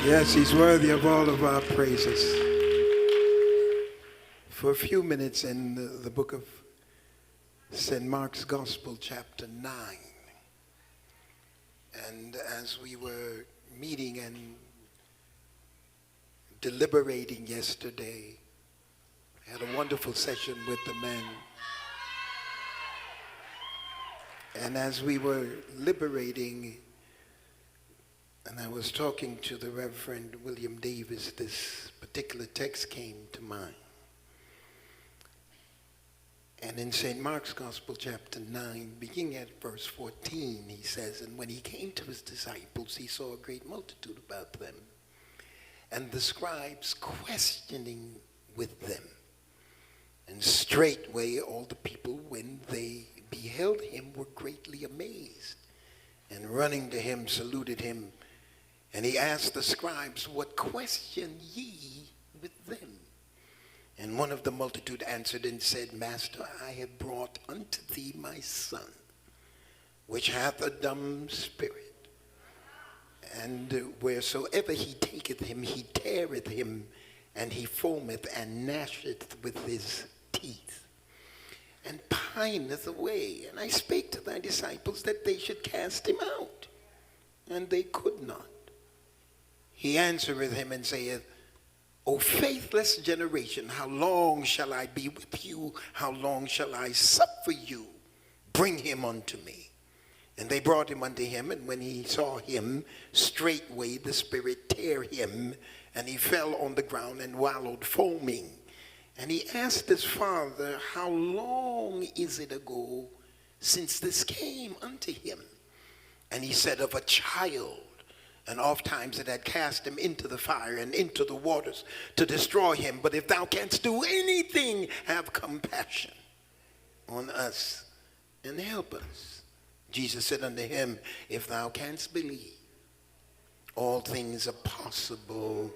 Yes, he's worthy of all of our praises. For a few minutes in the book of St. Mark's Gospel, chapter 9. And as we were meeting and deliberating yesterday, I had a wonderful session with the men. And as we were liberating, and I was talking to the Reverend William Davis, this particular text came to mind. And in St. Mark's Gospel, chapter 9, beginning at verse 14, he says, "And when he came to his disciples, he saw a great multitude about them, and the scribes questioning with them. And straightway all the people, when they beheld him, were greatly amazed, and running to him, saluted him. And he asked the scribes, What question ye with them? And one of the multitude answered and said, Master, I have brought unto thee my son, which hath a dumb spirit. And wheresoever he taketh him, he teareth him, and he foameth and gnasheth with his teeth, and pineth away. And I spake to thy disciples that they should cast him out, and they could not. He answereth him and saith, O faithless generation, how long shall I be with you? How long shall I suffer you? Bring him unto me. And they brought him unto him, and when he saw him, straightway the spirit tear him, and he fell on the ground and wallowed foaming. And he asked his father, How long is it ago since this came unto him? And he said, Of a child. And oft times it had cast him into the fire and into the waters to destroy him. But if thou canst do anything, have compassion on us and help us. Jesus said unto him, If thou canst believe, all things are possible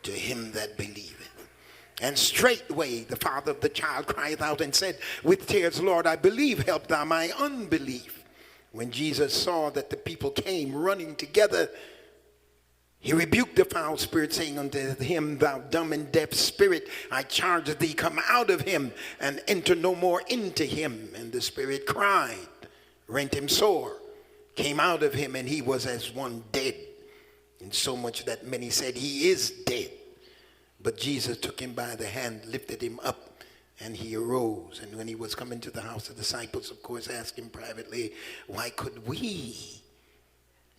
to him that believeth. And straightway the father of the child cried out and said with tears, Lord, I believe, help thou my unbelief. When Jesus saw that the people came running together, he rebuked the foul spirit, saying unto him, Thou dumb and deaf spirit, I charge thee, come out of him, and enter no more into him. And the spirit cried, rent him sore, came out of him, and he was as one dead. And so much that many said, He is dead. But Jesus took him by the hand, lifted him up, and he arose. And when he was coming to the house, the disciples, of course, asked him privately, Why could we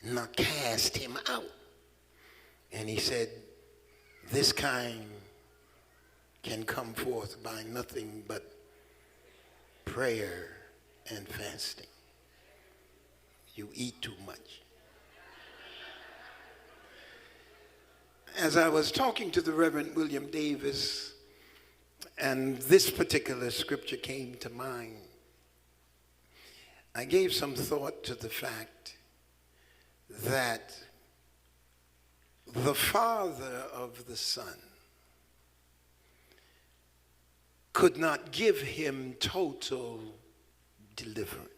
not cast him out? And he said, This kind can come forth by nothing but prayer and fasting. You eat too much. As I was talking to the Reverend William Davis, and this particular scripture came to mind, I gave some thought to the fact that the Father of the Son could not give him total deliverance.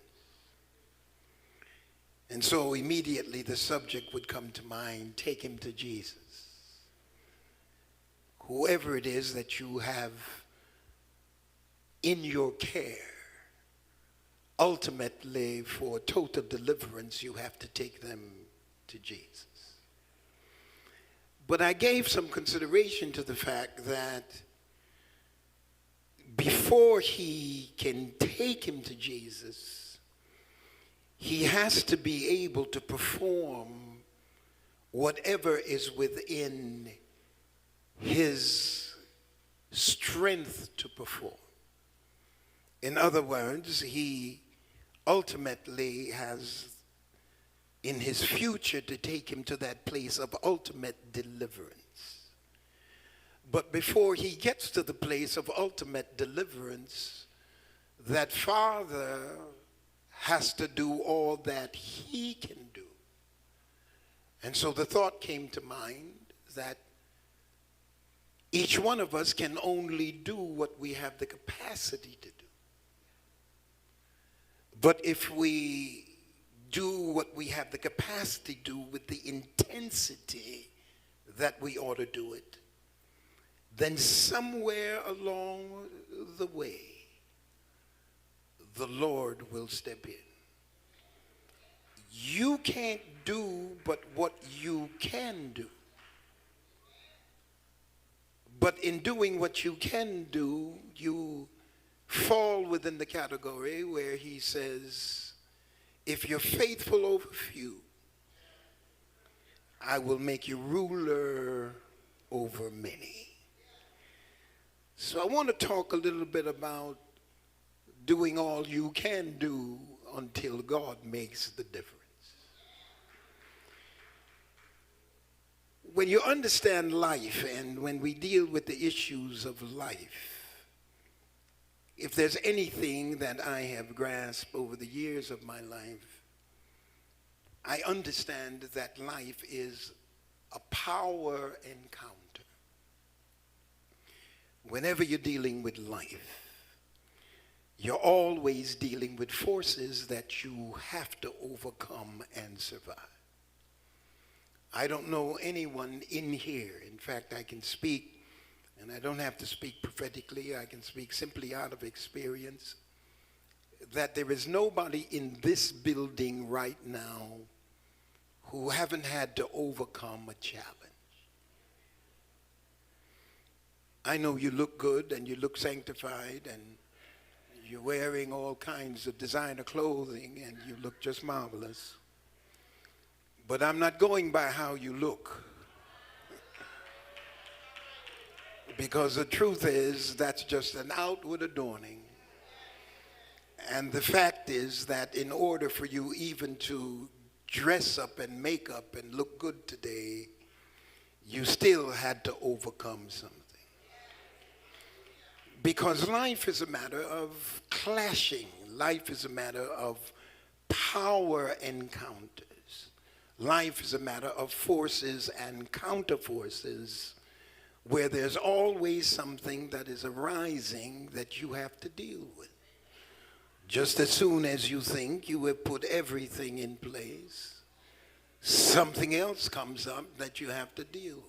And so immediately the subject would come to mind, take him to Jesus. Whoever it is that you have in your care, ultimately for total deliverance, you have to take them to Jesus. But I gave some consideration to the fact that before he can take him to Jesus, he has to be able to perform whatever is within his strength to perform. In other words, he ultimately has in his future to take him to that place of ultimate deliverance. But before he gets to the place of ultimate deliverance, that Father has to do all that he can do. And so the thought came to mind that each one of us can only do what we have the capacity to do. But if we do what we have the capacity to do with the intensity that we ought to do it, then somewhere along the way, the Lord will step in. You can't do but what you can do. But in doing what you can do, you fall within the category where he says, if you're faithful over few, I will make you ruler over many. So I want to talk a little bit about doing all you can do until God makes the difference. When you understand life and when we deal with the issues of life, if there's anything that I have grasped over the years of my life, I understand that life is a power encounter. Whenever you're dealing with life, you're always dealing with forces that you have to overcome and survive. I don't know anyone in here, in fact, I can speak, and I don't have to speak prophetically, I can speak simply out of experience, that there is nobody in this building right now who haven't had to overcome a challenge. I know you look good and you look sanctified and you're wearing all kinds of designer clothing and you look just marvelous. But I'm not going by how you look. Because the truth is that's just an outward adorning. And the fact is that in order for you even to dress up and make up and look good today, you still had to overcome something. Because life is a matter of clashing. Life is a matter of power encounters. Life is a matter of forces and counterforces where there's always something that is arising that you have to deal with. Just as soon as you think you have put everything in place, something else comes up that you have to deal with.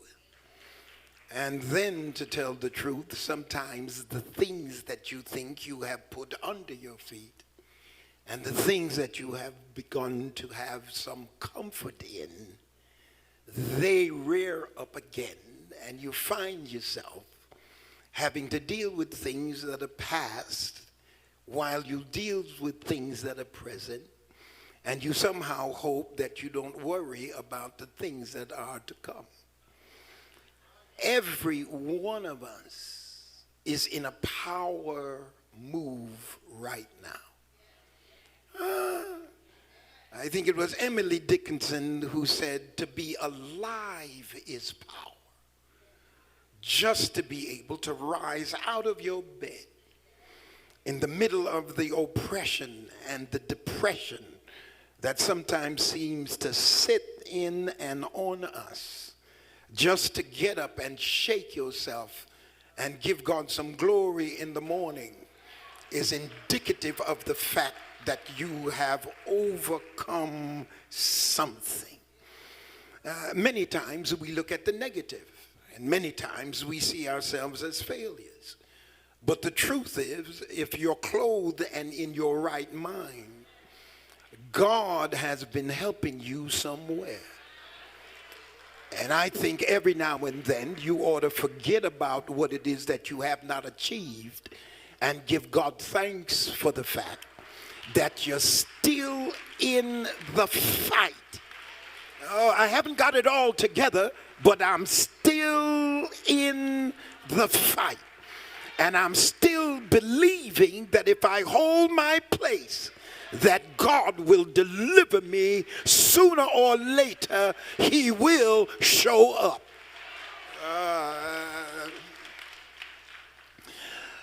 And then, to tell the truth, sometimes the things that you think you have put under your feet and the things that you have begun to have some comfort in, they rear up again, and you find yourself having to deal with things that are past while you deal with things that are present, and you somehow hope that you don't worry about the things that are to come. Every one of us is in a power move right now. I think it was Emily Dickinson who said, to be alive is power. Just to be able to rise out of your bed in the middle of the oppression and the depression that sometimes seems to sit in and on us, just to get up and shake yourself and give God some glory in the morning is indicative of the fact that you have overcome something. Many times we look at the negative, and many times we see ourselves as failures. But the truth is, if you're clothed and in your right mind, God has been helping you somewhere. And I think every now and then you ought to forget about what it is that you have not achieved and give God thanks for the fact that you're still in the fight. Oh, I haven't got it all together, but I'm still in the fight. And I'm still believing that if I hold my place, that God will deliver me sooner or later. He will show up.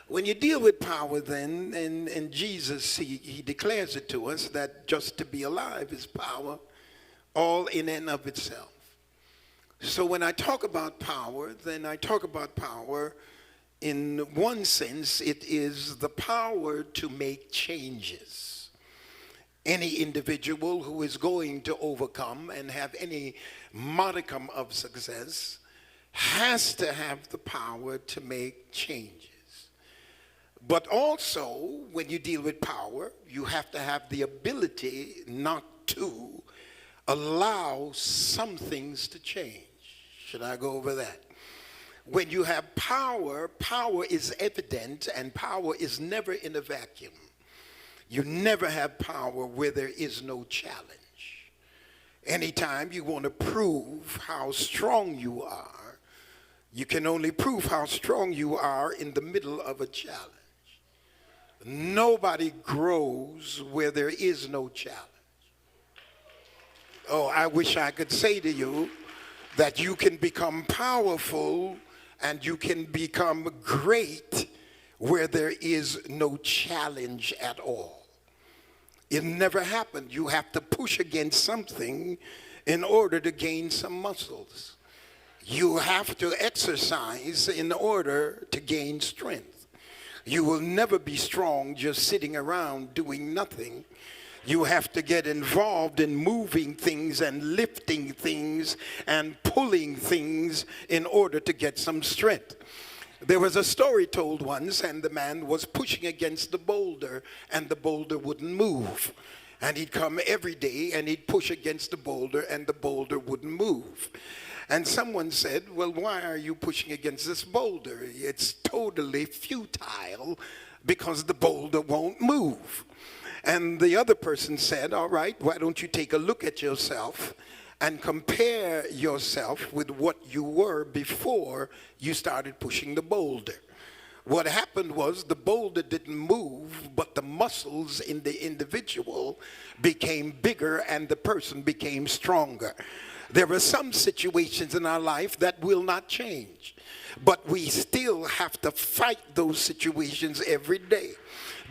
When you deal with power then, and Jesus, he declares it to us that just to be alive is power, all in and of itself. So when I talk about power, then I talk about power in one sense. It is the power to make changes. Any individual who is going to overcome and have any modicum of success has to have the power to make changes. But also, when you deal with power, you have to have the ability not to allow some things to change. Should I go over that? When you have power, power is evident, and power is never in a vacuum. You never have power where there is no challenge. Anytime you want to prove how strong you are, you can only prove how strong you are in the middle of a challenge. Nobody grows where there is no challenge. Oh, I wish I could say to you that you can become powerful and you can become great where there is no challenge at all. It never happened. You have to push against something in order to gain some muscles. You have to exercise in order to gain strength. You will never be strong just sitting around doing nothing. You have to get involved in moving things and lifting things and pulling things in order to get some strength. There was a story told once, and the man was pushing against the boulder, and the boulder wouldn't move. And he'd come every day, and he'd push against the boulder, and the boulder wouldn't move. And someone said, well, why are you pushing against this boulder? It's totally futile because the boulder won't move. And the other person said, all right, why don't you take a look at yourself and compare yourself with what you were before you started pushing the boulder. What happened was the boulder didn't move, but the muscles in the individual became bigger and the person became stronger. There are some situations in our life that will not change, but we still have to fight those situations every day.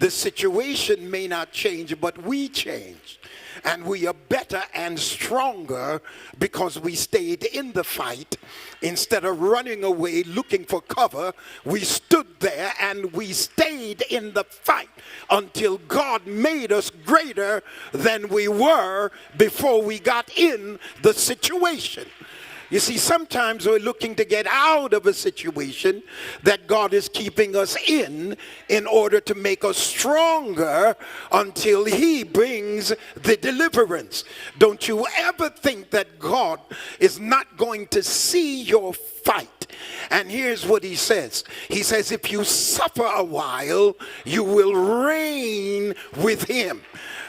The situation may not change, but we change. And we are better and stronger because we stayed in the fight. Instead of running away looking for cover, we stood there and we stayed in the fight until God made us greater than we were before we got in the situation. You see, sometimes we're looking to get out of a situation that God is keeping us in order to make us stronger until he brings the deliverance. Don't you ever think that God is not going to see your fight. And here's what he says. He says, if you suffer a while, you will reign with him.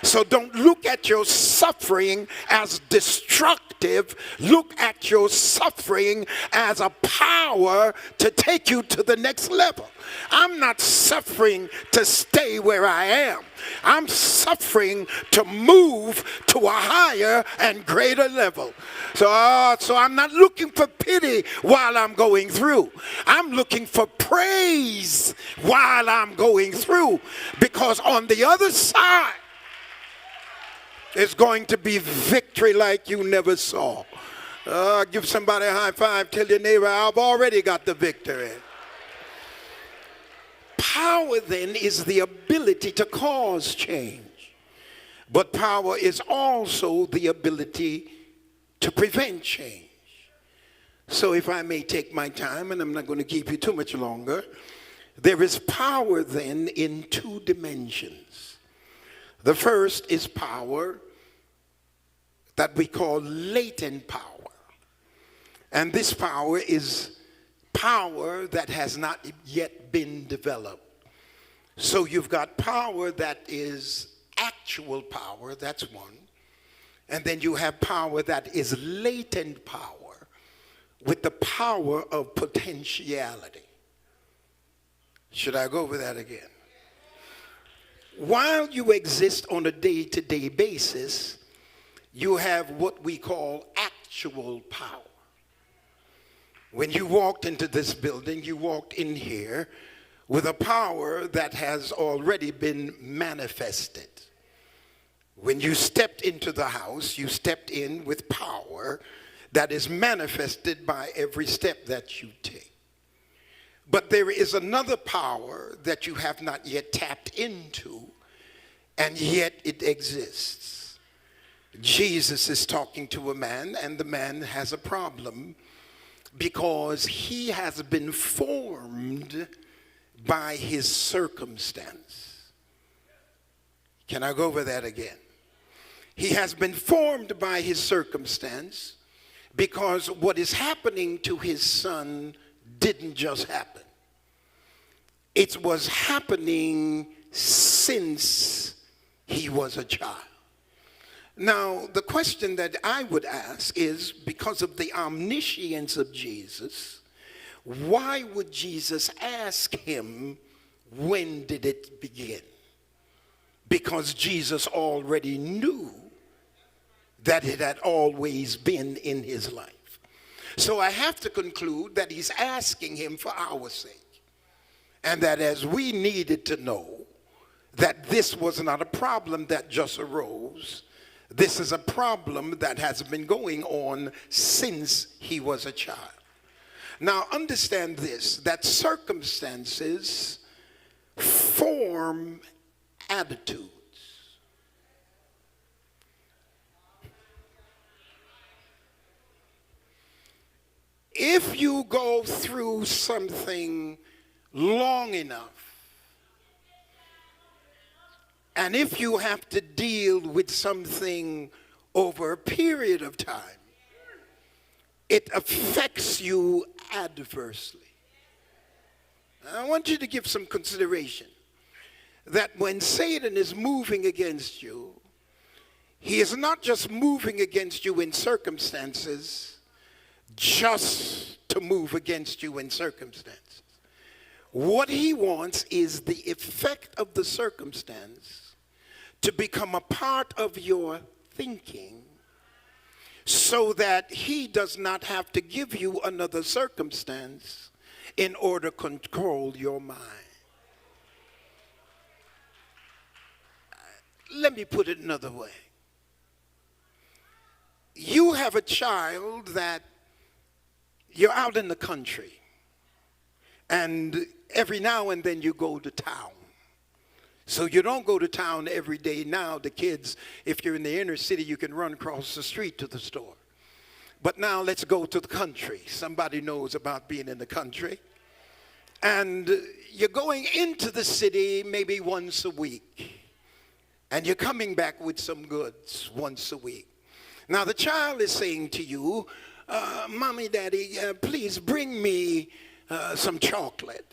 So don't look at your suffering as destructive. Look at your suffering as a power to take you to the next level. I'm not suffering to stay where I am. I'm suffering to move to a higher and greater level. So I'm not looking for pity while I'm going through. I'm looking for praise while I'm going through. Because on the other side, it's going to be victory like you never saw. Give somebody a high five. Tell your neighbor, I've already got the victory. Power then is the ability to cause change. But power is also the ability to prevent change. So if I may take my time, and I'm not going to keep you too much longer, there is power then in two dimensions. The first is power that we call latent power. And this power is power that has not yet been developed. So you've got power that is actual power, that's one. And then you have power that is latent power with the power of potentiality. Should I go over that again? While you exist on a day-to-day basis, you have what we call actual power. When you walked into this building, you walked in here with a power that has already been manifested. When you stepped into the house, you stepped in with power that is manifested by every step that you take. But there is another power that you have not yet tapped into, and yet it exists. Jesus is talking to a man, and the man has a problem. because he has been formed by his circumstance. Can I go over that again? He has been formed by his circumstance because what is happening to his son didn't just happen. It was happening since he was a child. Now, the question that I would ask is, because of the omniscience of Jesus, why would Jesus ask him, when did it begin? Because Jesus already knew that it had always been in his life. So I have to conclude that he's asking him for our sake. And that as we needed to know that this was not a problem that just arose, this is a problem that has been going on since he was a child. Now understand this, that circumstances form attitudes. If you go through something long enough, and if you have to deal with something over a period of time, it affects you adversely. I want you to give some consideration that when Satan is moving against you, he is not just moving against you in circumstances, just to move against you in circumstances. What he wants is the effect of the circumstance to become a part of your thinking, so that he does not have to give you another circumstance in order to control your mind. Let me put it another way. You have a child that you're out in the country, and every now and then you go to town. So you don't go to town every day now. The kids, if you're in the inner city, you can run across the street to the store. But now let's go to the country. Somebody knows about being in the country. And you're going into the city maybe once a week. And you're coming back with some goods once a week. Now the child is saying to you, Mommy, Daddy, please bring me some chocolate.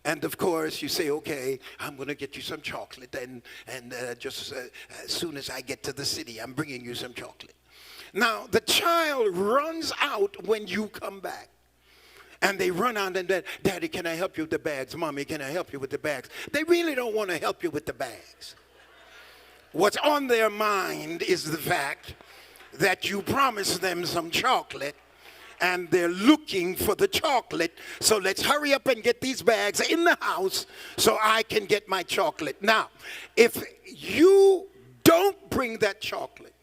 And of course you say, okay, I'm going to get you some chocolate, and just as soon as I get to the city, I'm bringing you some chocolate. Now the child runs out when you come back. And they run out and Daddy, can I help you with the bags? Mommy, can I help you with the bags? They really don't want to help you with the bags. What's on their mind is the fact that you promised them some chocolate, and they're looking for the chocolate. So let's hurry up and get these bags in the house so I can get my chocolate. Now, if you don't bring that chocolate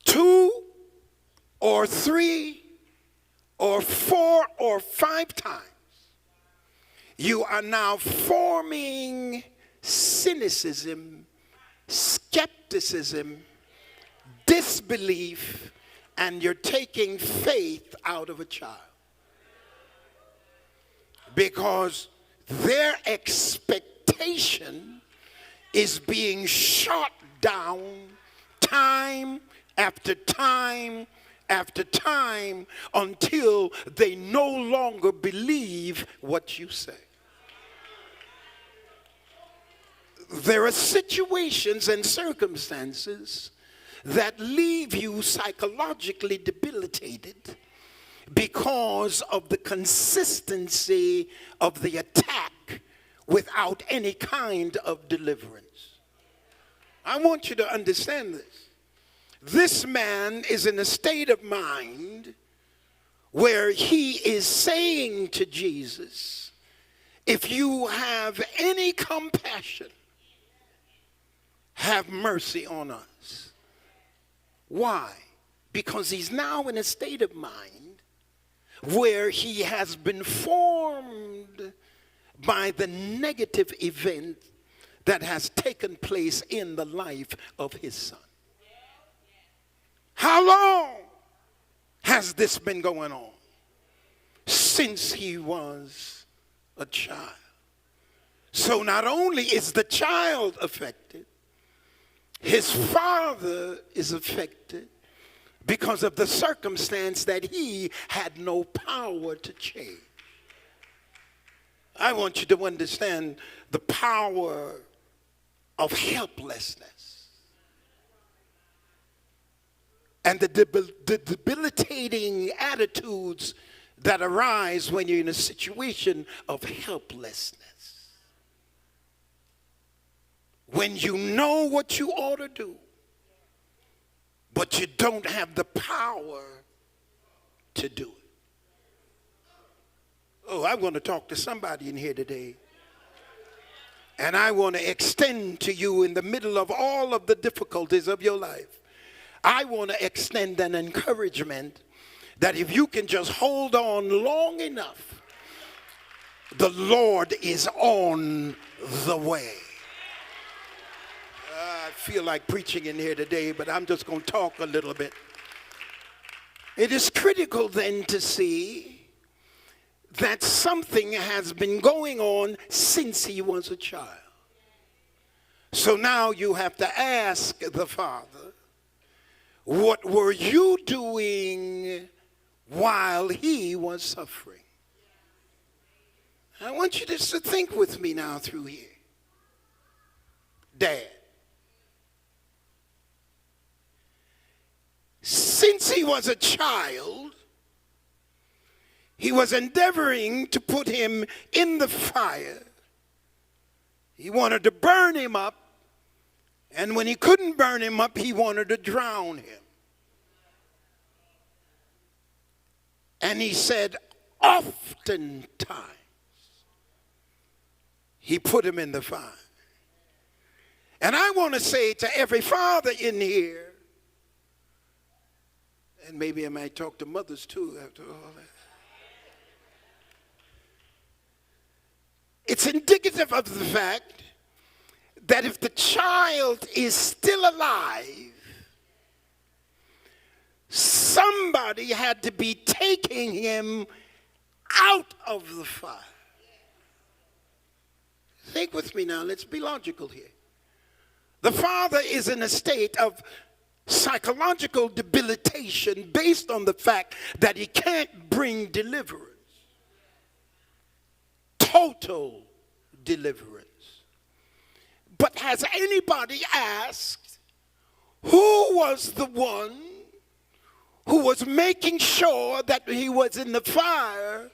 2 or 3 or 4 or 5 times, you are now forming cynicism, skepticism, disbelief, and you're taking faith out of a child. Because their expectation is being shot down time after time after time until they no longer believe what you say. There are situations and circumstances that leave you psychologically debilitated because of the consistency of the attack without any kind of deliverance. I want you to understand this. This man is in a state of mind where he is saying to Jesus, if you have any compassion, have mercy on us. Why? Because he's now in a state of mind where he has been formed by the negative event that has taken place in the life of his son. How long has this been going on? Since he was a child. So not only is the child affected, his father is affected because of the circumstance that he had no power to change. I want you to understand the power of helplessness and the debilitating attitudes that arise when you're in a situation of helplessness. When you know what you ought to do, but you don't have the power to do it. Oh, I want to talk to somebody in here today. And I want to extend to you in the middle of all of the difficulties of your life. I want to extend an encouragement that if you can just hold on long enough, the Lord is on the way. I feel like preaching in here today, but I'm just going to talk a little bit. It is critical then to see that something has been going on since he was a child. So now you have to ask the father, what were you doing while he was suffering? I want you just to think with me now through here. Dad. Since he was a child, he was endeavoring to put him in the fire. He wanted to burn him up, and when he couldn't burn him up, he wanted to drown him. And he said, oftentimes, he put him in the fire. And I want to say to every father in here, and maybe I might talk to mothers too after all that. It's indicative of the fact that if the child is still alive, somebody had to be taking him out of the fire. Think with me now, let's be logical here. The father is in a state of psychological debilitation based on the fact that he can't bring deliverance. Total deliverance. But has anybody asked who was the one who was making sure that he was in the fire,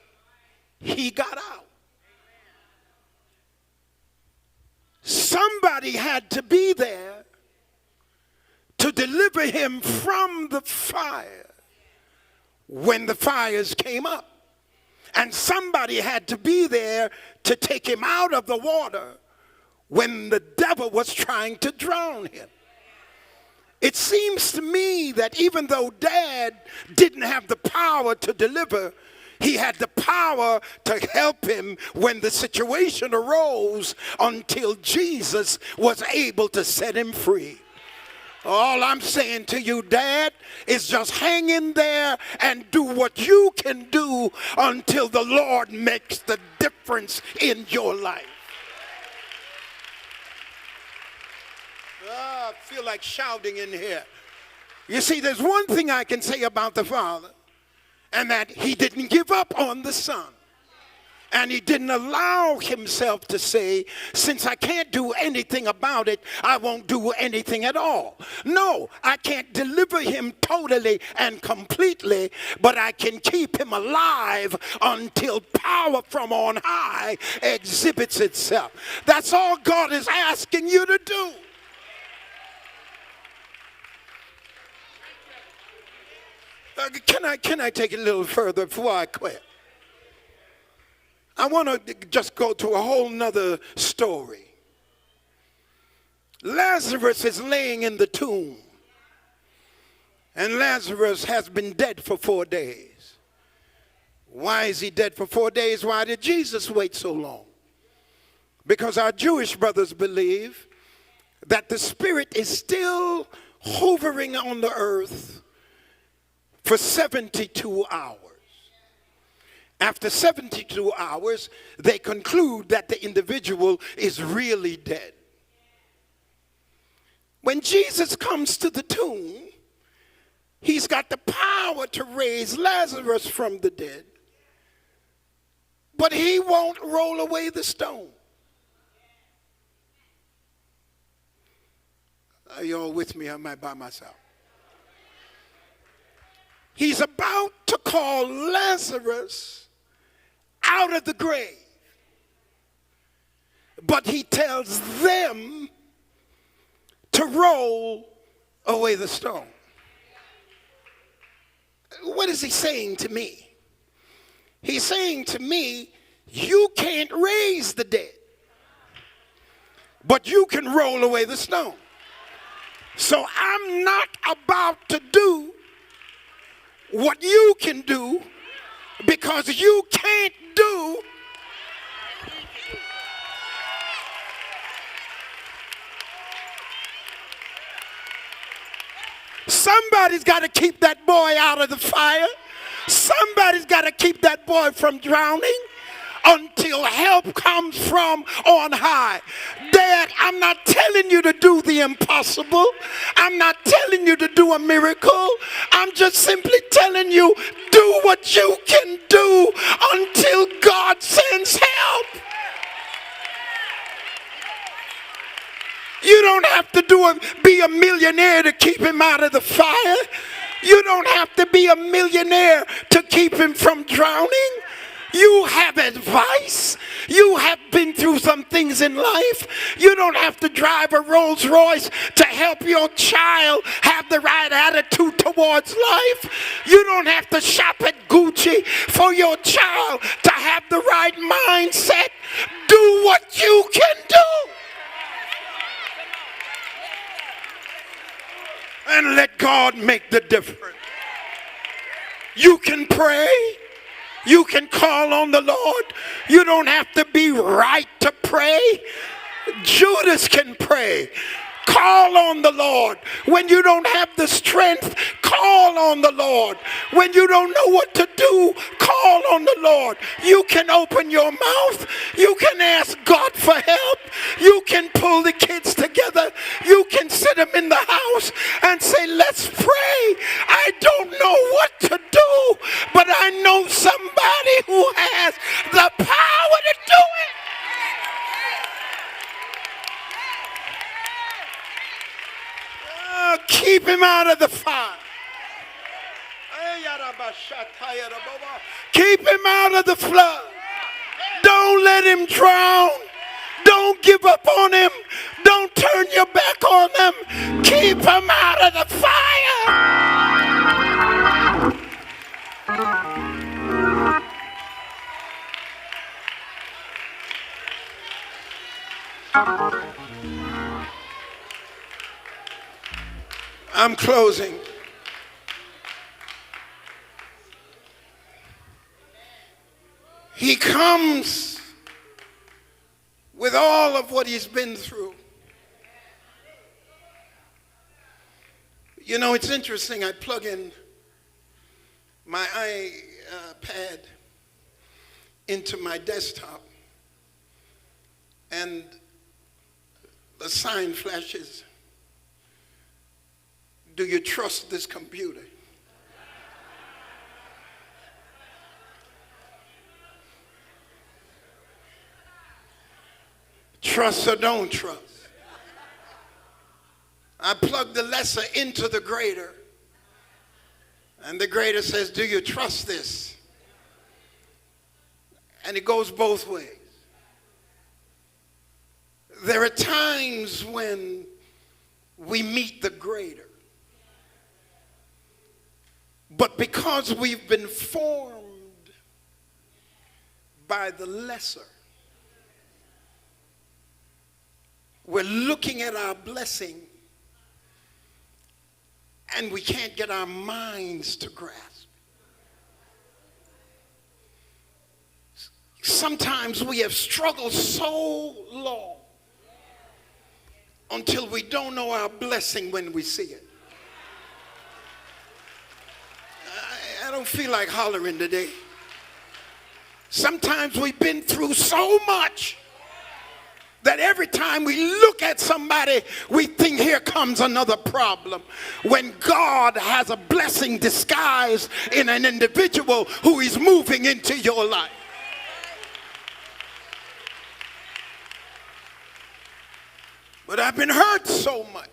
he got out? Somebody had to be there to deliver him from the fire when the fires came up. And somebody had to be there to take him out of the water when the devil was trying to drown him. It seems to me that even though Dad didn't have the power to deliver, he had the power to help him when the situation arose until Jesus was able to set him free. All I'm saying to you, Dad, is just hang in there and do what you can do until the Lord makes the difference in your life. I feel like shouting in here. You see, there's one thing I can say about the Father, and that he didn't give up on the Son. And he didn't allow himself to say, since I can't do anything about it, I won't do anything at all. No, I can't deliver him totally and completely, but I can keep him alive until power from on high exhibits itself. That's all God is asking you to do. Can I take it a little further before I quit? I want to just go to a whole nother story. Lazarus is laying in the tomb. And Lazarus has been dead for 4 days. Why is he dead for 4 days? Why did Jesus wait so long? Because our Jewish brothers believe that the spirit is still hovering on the earth for 72 hours. After 72 hours, they conclude that the individual is really dead. When Jesus comes to the tomb, he's got the power to raise Lazarus from the dead, but he won't roll away the stone. Are you all with me? Or am I by myself? He's about to call Lazarus out of the grave, but he tells them to roll away the stone. What is he saying to me? He's saying to me, you can't raise the dead, but you can roll away the stone. So I'm not about to do what you can do, because you can't do somebody's got to keep that boy out of the fire. Somebody's got to keep that boy from drowning until help comes from on high. Dad, I'm not telling you to do the impossible. I'm not telling you to do a miracle. I'm just simply telling you, do what you can do until God sends help. You don't have to be a millionaire to keep him out of the fire. You don't have to be a millionaire to keep him from drowning. You have advice. You have been through some things in life. You don't have to drive a Rolls Royce to help your child have the right attitude towards life. You don't have to shop at Gucci for your child to have the right mindset. Do what you can do. And let God make the difference. You can pray. You can call on the Lord. You don't have to be right to pray. Judas can pray. Call on the Lord. When you don't have the strength, call on the Lord. When you don't know what to do, call on the Lord. You can open your mouth. You can ask God for help. You can pull the kids together. You can sit them in the house and say, let's pray. I don't know what to do, but I know somebody who has the power to do it. Keep him out of the fire. Keep him out of the flood. Don't let him drown. Don't give up on him. Don't turn your back on him. Keep him out of the fire. I'm closing. He comes with all of what he's been through. You know, it's interesting. I plug in my iPad into my desktop, and the sign flashes. Do you trust this computer? Trust or don't trust. I plug the lesser into the greater, and the greater says, do you trust this? And it goes both ways. There are times when we meet the greater, but because we've been formed by the lesser, we're looking at our blessing and we can't get our minds to grasp. Sometimes we have struggled so long until we don't know our blessing when we see it. don't feel like hollering today. Sometimes we've been through so much that every time we look at somebody, we think here comes another problem. When God has a blessing disguised in an individual who is moving into your life. But I've been hurt so much.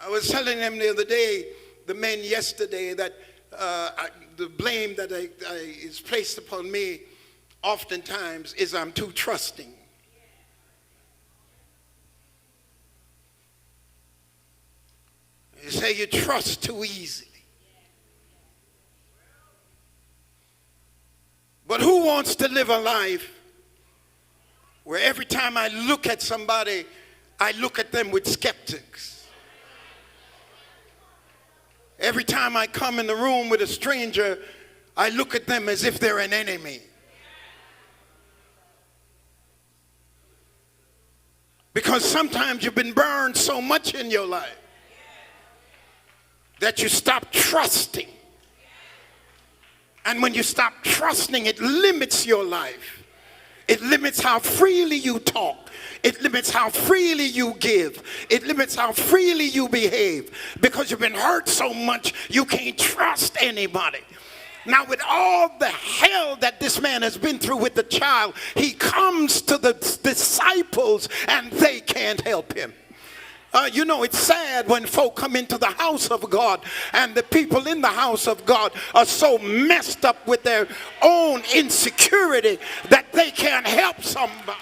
I was telling them the other day, the men yesterday, that the blame that is placed upon me oftentimes is I'm too trusting. You say you trust too easily. But who wants to live a life where every time I look at somebody, I look at them with skeptics? Every time I come in the room with a stranger, I look at them as if they're an enemy. Because sometimes you've been burned so much in your life that you stop trusting. And when you stop trusting, it limits your life. It limits how freely you talk. It limits how freely you give. It limits how freely you behave. Because you've been hurt so much, you can't trust anybody. Now, with all the hell that this man has been through with the child, he comes to the disciples and they can't help him. You know, it's sad when folk come into the house of God and the people in the house of God are so messed up with their own insecurity that they can't help somebody.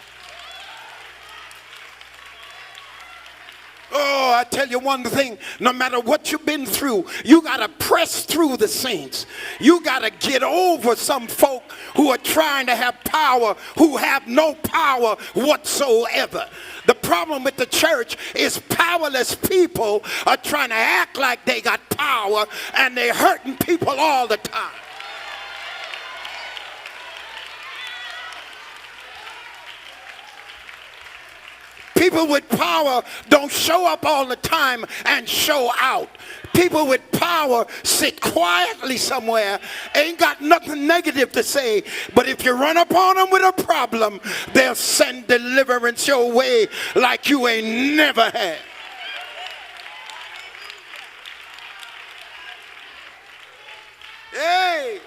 Oh, I tell you one thing, no matter what you've been through, you got to press through the saints. You got to get over some folk who are trying to have power, who have no power whatsoever. The problem with the church is powerless people are trying to act like they got power, and they're hurting people all the time. People with power don't show up all the time and show out. People with power sit quietly somewhere, ain't got nothing negative to say, but if you run up on them with a problem, they'll send deliverance your way like you ain't never had. Hey!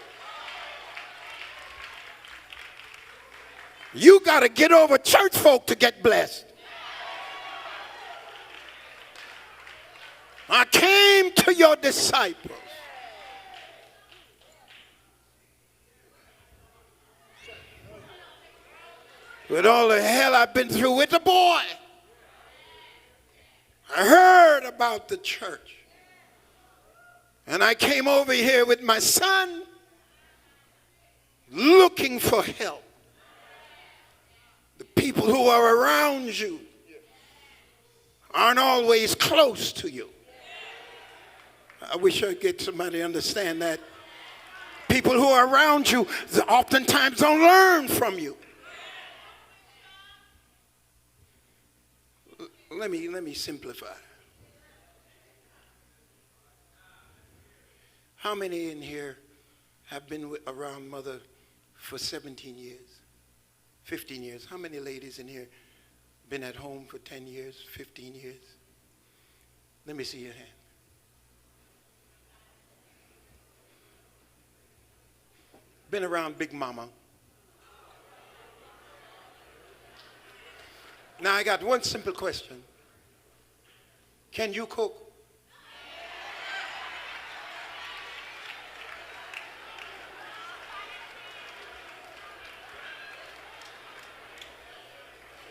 You got to get over church folk to get blessed. I came to your disciples. With all the hell I've been through with the boy, I heard about the church. And I came over here with my son looking for help. The people who are around you aren't always close to you. I wish I'd get somebody to understand that. People who are around you oftentimes don't learn from you. Let me simplify. How many in here have been around mother for 17 years, 15 years? How many ladies in here been at home for 10 years, 15 years? Let me see your hand. Been around Big Mama. Now I got one simple question. Can you cook?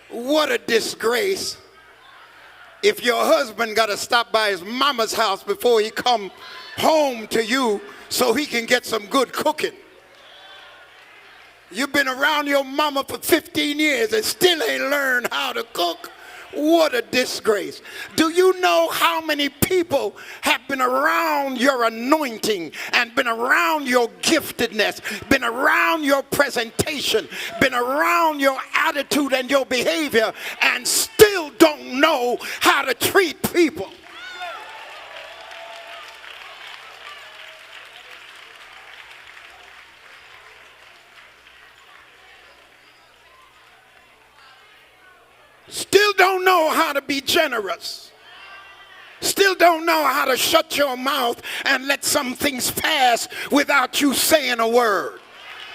What a disgrace if your husband got to stop by his mama's house before he come home to you so he can get some good cooking. You've been around your mama for 15 years and still ain't learned how to cook. What a disgrace. Do you know how many people have been around your anointing and been around your giftedness, been around your presentation, been around your attitude and your behavior, and still don't know how to treat people? Still don't know how to be generous. Still don't know how to shut your mouth and let some things pass without you saying a word.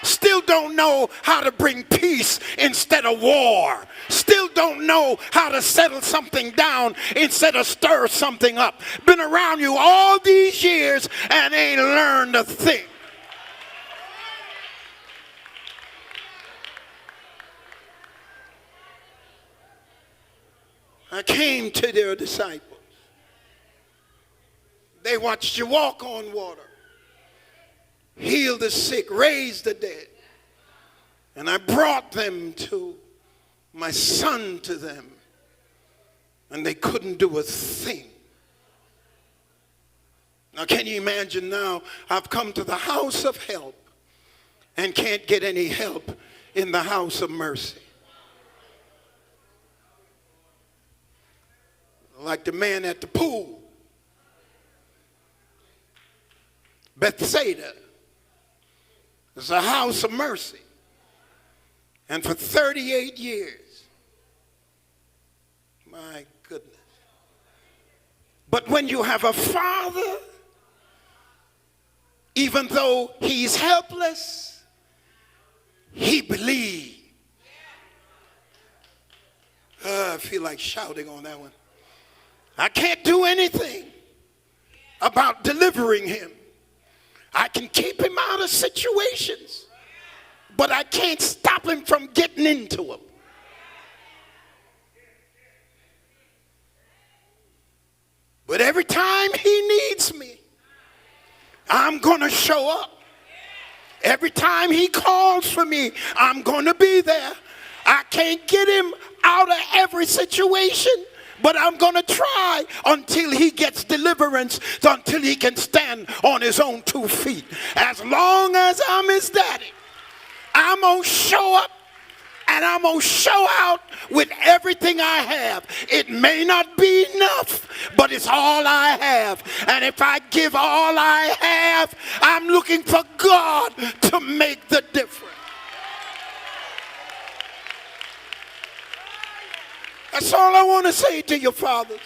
Still don't know how to bring peace instead of war. Still don't know how to settle something down instead of stir something up. Been around you all these years and ain't learned a thing. I came to their disciples. They watched you walk on water, heal the sick, raise the dead. And I brought them to my son to them, and they couldn't do a thing. Now, can you imagine now? I've come to the house of help and can't get any help in the house of mercy. Like the man at the pool. Bethsaida is a house of mercy. And for 38 years, my goodness. But when you have a father, even though he's helpless, he believes. I feel like shouting on that one. I can't do anything about delivering him. I can keep him out of situations, but I can't stop him from getting into them. But every time he needs me, I'm going to show up. Every time he calls for me, I'm going to be there. I can't get him out of every situation, but I'm going to try until he gets deliverance, until he can stand on his own 2 feet. As long as I'm his daddy, I'm going to show up and I'm going to show out with everything I have. It may not be enough, but it's all I have. And if I give all I have, I'm looking for God to make the difference. That's all I want to say to your fathers.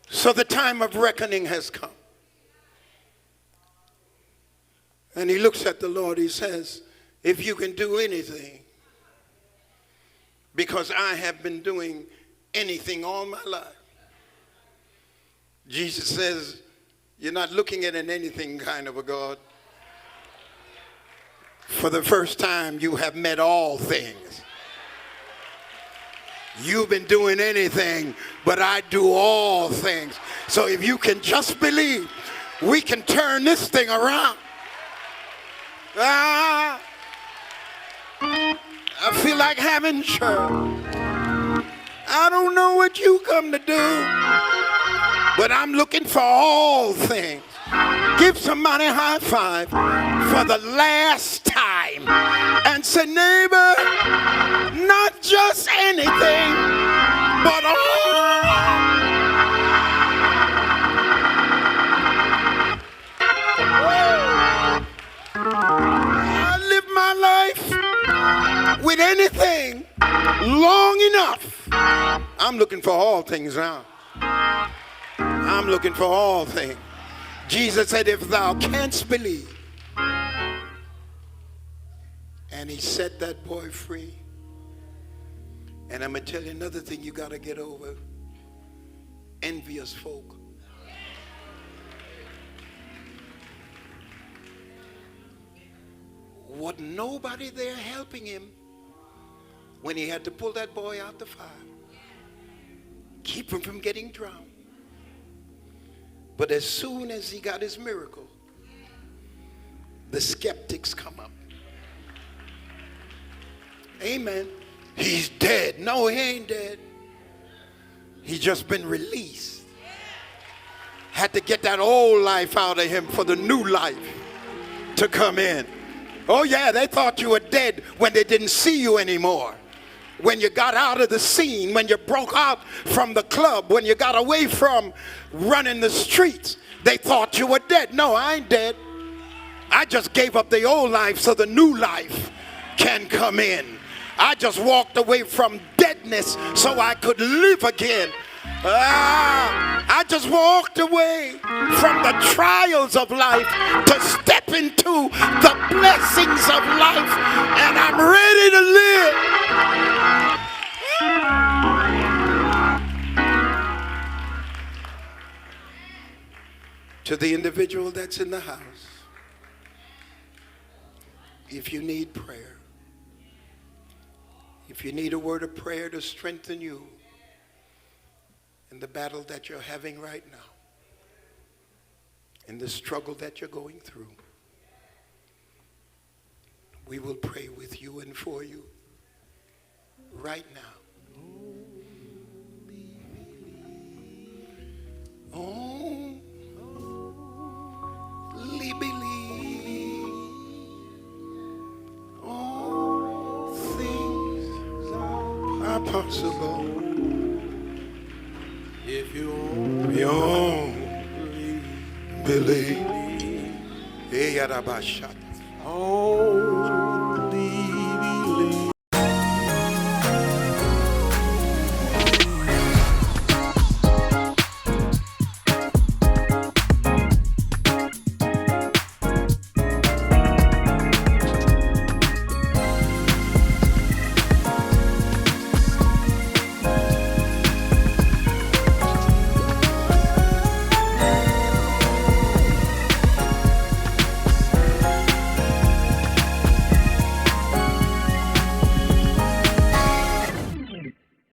So the time of reckoning has come. And he looks at the Lord, he says, if you can do anything, because I have been doing anything all my life. Jesus says, you're not looking at an anything kind of a God. For the first time, you have met all things. You've been doing anything, but I do all things. So if you can just believe, we can turn this thing around. I feel like having church. I don't know what you come to do, but I'm looking for all things. Give somebody a high five for the last time and say, neighbor, not just anything, but all. I live my life with anything long enough. I'm looking for all things now. I'm looking for all things. Jesus said, if thou canst believe. And he set that boy free. And I'm going to tell you another thing you got to get over. Envious folk. Wasn't nobody there helping him when he had to pull that boy out the fire. Keep him from getting drowned. But as soon as he got his miracle, the skeptics come up. Amen. He's dead. No, he ain't dead. He's just been released. Had to get that old life out of him for the new life to come in. Oh yeah, they thought you were dead when they didn't see you anymore. When you got out of the scene, when you broke out from the club, when you got away from running the streets, they thought you were dead. No, I ain't dead. I just gave up the old life so the new life can come in. I just walked away from deadness so I could live again. I just walked away from the trials of life to step into the blessings of life, and I'm ready to live. To the individual that's in the house, if you need prayer, if you need a word of prayer to strengthen you in the battle that you're having right now, in the struggle that you're going through, we will pray with you and for you right now. Only believe. All things are possible if you only believe.